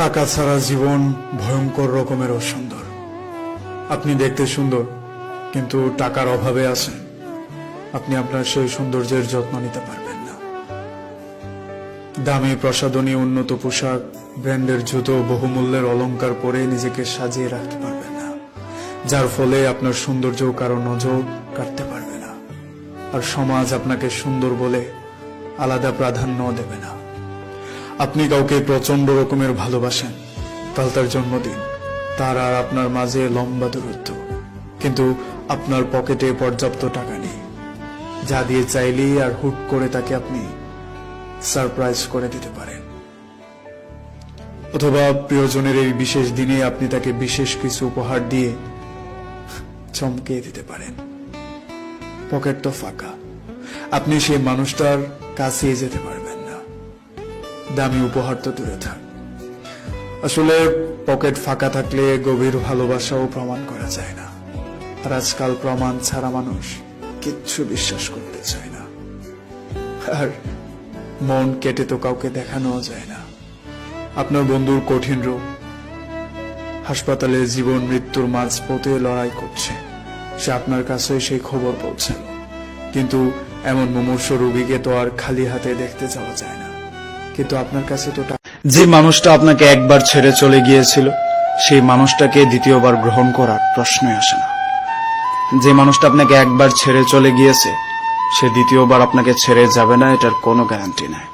টাকা ছাড়া জীবন ভয়ঙ্কর রকমের অসুন্দর। আপনি দেখতে সুন্দর, কিন্তু টাকার অভাবে আছেন, আপনি আপনার সেই সৌন্দর্যের যত্ন নিতে পারবেন না। দামি প্রসাধনী, উন্নত পোশাক, ব্র্যান্ডের জুতো, বহুমূল্যের অলংকার পরে নিজেকে সাজিয়ে রাখতে পারবেন না, যার ফলে আপনার সৌন্দর্য কারো নজর কাটতে পারবে না। আর সমাজ আপনাকে সুন্দর বলে আলাদা প্রাধান্য দেবে না। আপনি কাউকে প্রচন্ড রকমের ভালোবাসেন, কাল তার জন্মদিন, তার আর আপনার মাঝে লম্বা দূরত্ব, কিন্তু আপনার পকেটে পর্যাপ্ত টাকা নেই, যা দিয়ে চাইলেই আর হুট করে তাকে আপনি সারপ্রাইজ করে দিতে পারেন। অথবা প্রিয়জনের এই বিশেষ দিনে আপনি তাকে বিশেষ কিছু উপহার দিয়ে চমকে দিতে পারেন। পকেট তো ফাঁকা, আপনি সেই মানুষটার কাছে যেতে পারবেন না। দামি উপহার তো দূরে থাক, আসলে পকেট ফাঁকা থাকলে গভীর ভালোবাসাও প্রমাণ করা যায় না। আর আজকাল প্রমাণ ছাড়া মানুষ কিচ্ছু বিশ্বাস করতে চায় না। আর মন কেটে তো কাউকে দেখানো যায় না। আপনার বন্ধুর কঠিন রোগ, হাসপাতালে জীবন মৃত্যুর মাঝপথে লড়াই করছে, সে আপনার কাছে সেই খবর পৌঁছালো, কিন্তু এমন মুমূর্ষ রোগীকে তো আর খালি হাতে দেখতে যাওয়া যায় না। কিন্তু আপনার কাছে তো যে মানুষটা আপনাকে একবার ছেড়ে চলে গিয়েছিল, সেই মানুষটাকে দ্বিতীয়বার গ্রহণ করার প্রশ্নই আসে না। যে মানুষটা আপনাকে একবার ছেড়ে চলে গিয়েছে, সে দ্বিতীয়বার আপনাকে ছেড়ে যাবে না, এটার কোনো গ্যারান্টি নাই।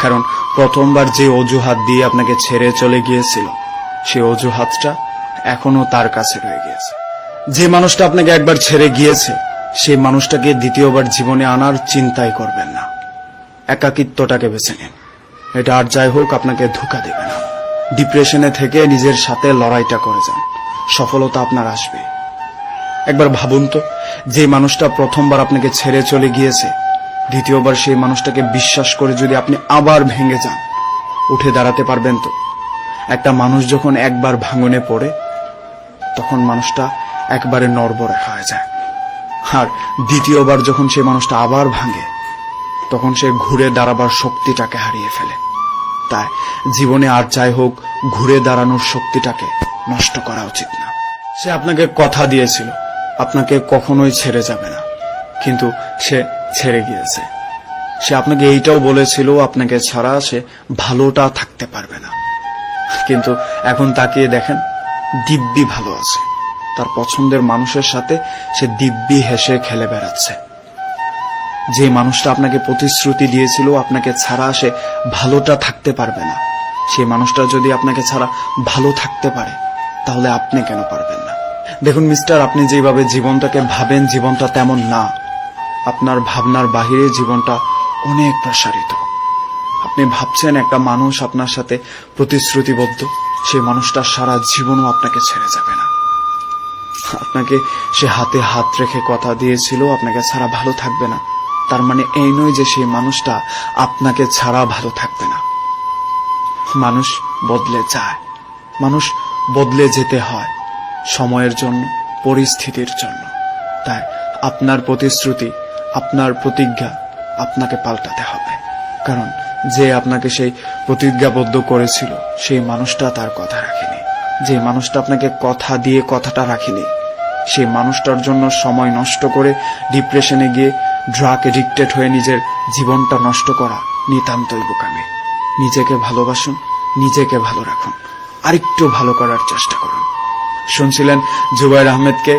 কারণ প্রথমবার যে অজুহাত দিয়ে আপনাকে ছেড়ে চলে গিয়েছিল, সেই অজুহাতটা এখনো তার কাছে রয়ে গিয়েছে। যে মানুষটা আপনাকে একবার ছেড়ে গিয়েছে, সেই মানুষটাকে দ্বিতীয়বার জীবনে আনার চিন্তাই করবেন না। একাকিত্বটাকে বেছে নিন, এটা আর যাই হোক আপনাকে ধোঁকা দেবে না। ডিপ্রেশনে থেকে নিজের সাথে লড়াইটা করে যান, সফলতা আপনার আসবে। একবার ভাবুন তো, যে মানুষটা প্রথমবার আপনাকে ছেড়ে চলে গিয়েছে, দ্বিতীয়বার সেই মানুষটাকে বিশ্বাস করে যদি আপনি আবার ভেঙে যান, উঠে দাঁড়াতে পারবেন তো? একটা মানুষ যখন একবার ভাঙনে পড়ে, তখন মানুষটা একবারে নড়বড়ে হয়ে যায়। আর দ্বিতীয়বার যখন সেই মানুষটা আবার ভাঙে, তখন সে ঘুরে দাঁড়াবার শক্তিটাকে হারিয়ে ফেলে। তাই জীবনে আর যাই হোক, ঘুরে দাঁড়ানোর শক্তিটাকে নষ্ট করা উচিত না। সে আপনাকে কথা দিয়েছিল আপনাকে কখনোই ছেড়ে যাবে না, কিন্তু সে ছেড়ে গিয়েছে। সে আপনাকে এইটাও বলেছিল আপনাকে ছাড়া সে ভালোটা থাকতে পারবে না, কিন্তু এখন তাকিয়ে দেখেন, দিব্যি ভালো আছে। তার পছন্দের মানুষের সাথে সে দিব্যি হেসে খেলে বেড়াচ্ছে। যে মানুষটা আপনাকে প্রতিশ্রুতি দিয়েছিল আপনাকে ছাড়া সে ভালোটা থাকতে পারবে না, সেই মানুষটা যদি আপনাকে ছাড়া ভালো থাকতে পারে, তাহলে আপনি কেন পারবেন না? দেখুন মিস্টার, আপনি যেভাবে জীবনটাকে ভাবেন, জীবনটা তেমন না। আপনার ভাবনার বাহিরে জীবনটা অনেক প্রসারিত। আপনি ভাবছেন একটা মানুষ আপনার সাথে প্রতিশ্রুতিবদ্ধ, সেই মানুষটা সারা জীবনও আপনাকে ছেড়ে যাবে না। আপনাকে সে হাতে হাত রেখে কথা দিয়েছিল আপনাকে ছাড়া ভালো থাকবে না, তার মানে এই নয় যে সেই মানুষটা আপনাকে ছাড়া ভালো থাকবে না। মানুষ বদলে যায়, মানুষ বদলে যেতে হয় সময়ের জন্য, পরিস্থিতির জন্য। তাই আপনার প্রতিশ্রুতি, আপনার প্রতিজ্ঞা আপনাকে পাল্টাতে হবে। কারণ যে আপনাকে সেই প্রতিজ্ঞাবদ্ধ করেছিল, সেই মানুষটা তার কথা রাখেনি। যে মানুষটা আপনাকে কথা দিয়ে কথাটা রাখেনি, সেই মানুষটার জন্য সময় নষ্ট করে ডিপ্রেশনে গিয়ে ড্রাগ এডিক্টেড হয়ে নিজের জীবনটা নষ্ট করা নিতান্তই বোকামি। নিজেকে ভালোবাসুন, নিজেকে ভালো রাখুন, আরেকটু ভালো করার চেষ্টা করুন। শুনছিলেন জুবাইর আহমেদকে।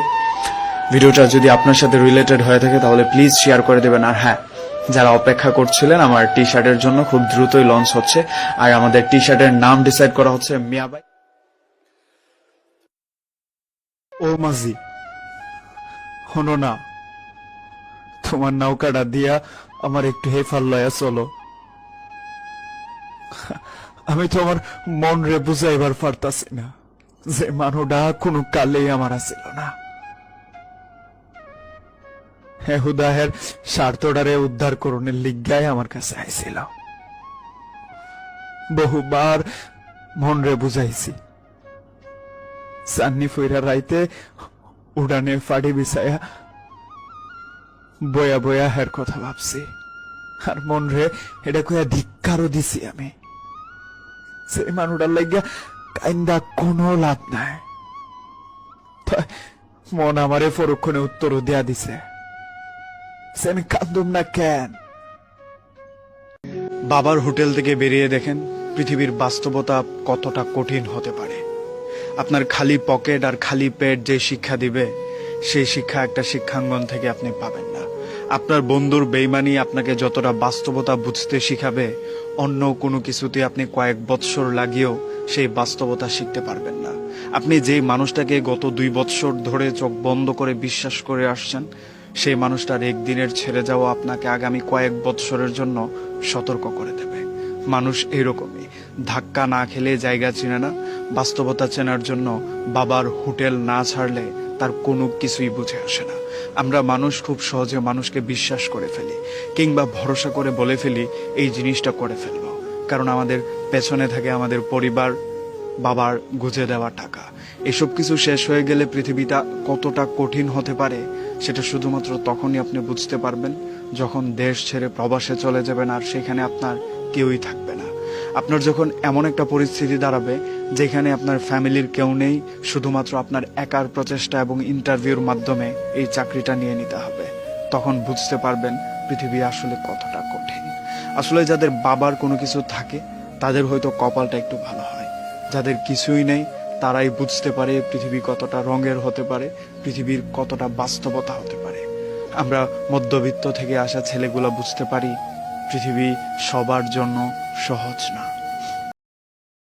ভিডিওটা যদি আপনার সাথে রিলেটেড হয়ে থাকে তাহলে প্লিজ শেয়ার করে দেবেন। আর হ্যাঁ, যারা অপেক্ষা করছিলেন, আমার টি শার্টের জন্য খুব দ্রুতই লঞ্চ হচ্ছে, আর আমাদের টি শার্টের নাম ডিসাইড করা হচ্ছে মিয়াবাই। ও মাঝি, শোনো না, তোমার নৌকাটা দিয়া আমার একটু হেফার লয়া চলো। আমি তো আমার মন রে বুঝাইবার পারতাছি না যে মানুষটা কোনো কালেই আমার আছিল না। হুদাহের স্বার্থটারে উদ্ধার করণের লিজ্ঞায় আমার কাছে আইছিল। বহুবার মন রে বুঝাইছি, চান্নি ফইরা রাইতে উড়ানে ফাড়ি বিছায়া বয়া বয়া হের কথা ভাবছি, আর মন রে এটা কইয়া ধিক্কারও দিছি আমি। সেই মানুষটার লাগিয়া কাইন্দা কোনো লাভ নাই। তাই মন আমারে পরক্ষণে উত্তরও দেয়া দিছে, সে আমি কান্দুম না কেন? বাবার হোটেল থেকে বেরিয়ে দেখেন পৃথিবীর বাস্তবতা কতটা কঠিন হতে পারে। আপনার খালি পকেট আর খালি পেট যে শিক্ষা দিবে, সেই শিক্ষা একটা শিক্ষাঙ্গন থেকে আপনি পাবেন না। আপনার বন্ধুর বেইমানি আপনাকে যতটা বাস্তবতা বুঝতে শিখাবে, অন্য কোনো কিছুতে আপনি কয়েক বৎসর লাগিয়েও সেই বাস্তবতা শিখতে পারবেন না। আপনি যেই মানুষটাকে গত 2 বৎসর ধরে চোখ বন্ধ করে বিশ্বাস করে আসছেন, সেই মানুষটার একদিনের ছেড়ে যাওয়া আপনাকে আগামী কয়েক বৎসরের জন্য সতর্ক করে দেবে। মানুষ এরকমই, ধাক্কা না খেলে জায়গা চিনে না। বাস্তবতা চেনার জন্য বাবার হোটেল না ছাড়লে তার কোনো কিছুই বুঝে আসে না। আমরা মানুষ খুব সহজে মানুষকে বিশ্বাস করে ফেলি, কিংবা ভরসা করে বলে ফেলি এই জিনিসটা করে ফেলবো, কারণ আমাদের পেছনে থাকে আমাদের পরিবার, বাবার গুজে দেওয়া টাকা। এসব কিছু শেষ হয়ে গেলে পৃথিবীটা কতটা কঠিন হতে পারে সেটা শুধুমাত্র তখনই আপনি বুঝতে পারবেন, যখন দেশ ছেড়ে প্রবাসে চলে যাবেন আর সেখানে আপনার কেউই থাকবে না। আপনার যখন এমন একটা পরিস্থিতি দাঁড়াবে যেখানে আপনার ফ্যামিলির কেউ নেই, শুধুমাত্র আপনার একার প্রচেষ্টা এবং ইন্টারভিউর মাধ্যমে এই চাকরিটা নিয়ে নিতে হবে, তখন বুঝতে পারবেন পৃথিবী আসলে কতটা কঠিন। আসলে যাদের বাবার কোনো কিছু থাকে তাদের হয়তো কপালটা একটু ভালো হয়, যাদের কিছুই নেই তারাই বুঝতে পারে পৃথিবী কতটা রঙের হতে পারে, পৃথিবীর কতটা বাস্তবতা হতে পারে। আমরা মধ্যবিত্ত থেকে আসা ছেলেগুলো বুঝতে পারি পৃথিবী সবার জন্য সহজ না।